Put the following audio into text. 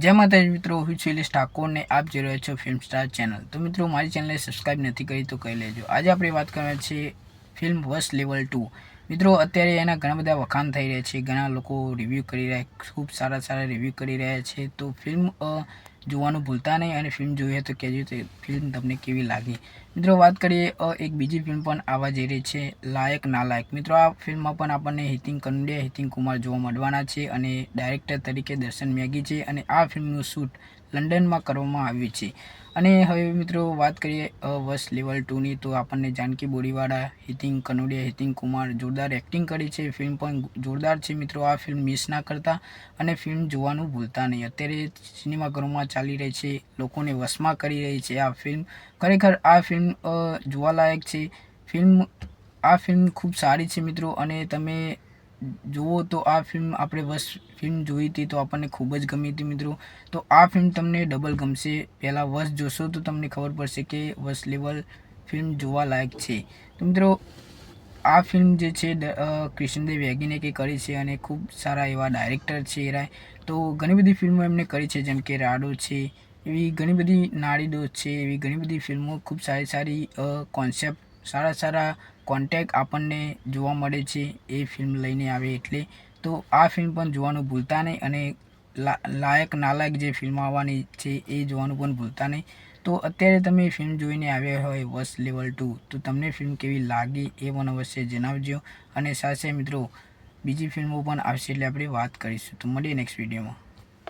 जय माताजी मित्रों, હું શૈલેષ ઠાકોર ને આપ જોઈ રહ્યા છો ફિલ્મ સ્ટાર ચેનલ। તો મિત્રો, મારી ચેનલને સબસ્ક્રાઇબ નથી કરી તો કરી લેજો। આજે આપણે વાત કરવાની છે ફિલ્મ વશ લેવલ 2। મિત્રો, અત્યારે એના ઘણા બધા વખાણ થઈ રહ્યા છે, ઘણા લોકો રિવ્યૂ કરી રહ્યા, ખૂબ સારા રિવ્યૂ કરી રહ્યા છે। તો ફિલ્મ જોવાનું ભૂલતા નહીં અને ફિલ્મ જોઈએ તો કહેજો તો ફિલ્મ તમને કેવી લાગી। મિત્રો, વાત કરીએ એક બીજી ફિલ્મ પણ આવવા જઈ રહી છે, લાયક નાલાયક। મિત્રો, આ ફિલ્મમાં પણ આપણને હિતિન કનોડિયા, હિતિન કુમાર જોવા મળવાના છે અને ડાયરેક્ટર તરીકે દર્શન મેગી છે અને આ ફિલ્મનું શૂટ લંડનમાં કરવામાં આવ્યું છે। અને હવે મિત્રો વાત કરીએ વશ લેવલ 2ની, તો આપણને જાનકી બોરીવાળા, હિતિન કનોડિયા, હિતિન કુમાર જોરદાર એક્ટિંગ કરી છે। ફિલ્મ પણ જોરદાર છે મિત્રો, આ ફિલ્મ મિસ ના કરતા અને ફિલ્મ જોવાનું ભૂલતા નહીં। અત્યારે સિનેમાઘરોમાં ચાલી રહી છે, લોકોને વશમાં કરી રહી છે આ ફિલ્મ। ખરેખર આ ફિલ્મ જોવાલાયક છે। આ ફિલ્મ ખૂબ સારી છે મિત્રો, અને તમે જુઓ તો આ ફિલ્મ આપણે વશ ફિલ્મ જોઈ હતી તો આપણને ખૂબ જ ગમી હતી મિત્રો। તો આ ફિલ્મ તમને ડબલ ગમશે। પહેલાં વશ જોશો તો તમને ખબર પડશે કે વશ લેવલ ફિલ્મ જોવા લાયક છે। તો મિત્રો, આ ફિલ્મ જે છે કૃષ્ણદેવ વેગીને કરી છે અને ખૂબ સારા એવા ડાયરેક્ટર છે એ। તો ઘણી બધી ફિલ્મો એમને કરી છે, જેમ કે રાડો છે, એવી ઘણી બધી નાડીદોષ છે, એવી ઘણી બધી ફિલ્મો ખૂબ સારી કોન્સેપ્ટ, સારા કોન્ટેક્ટ આપણને જોવા મળે છે એ ફિલ્મ લઈને આવે એટલે। તો આ ફિલ્મ પણ જોવાનું ભૂલતા નહીં અને લાયક નાલાયક જે ફિલ્મ આવવાની છે એ જોવાનું પણ ભૂલતા નહીં। તો અત્યારે તમે ફિલ્મ જોઈને આવ્યા હોય વશ લેવલ 2, તો તમને ફિલ્મ કેવી લાગી એ મને અવશ્ય જણાવજો। અને સાથે મિત્રો, બીજી ફિલ્મો પણ આવશે એટલે આપણે વાત કરીશું। તો મળીએ નેક્સ્ટ વિડીયોમાં।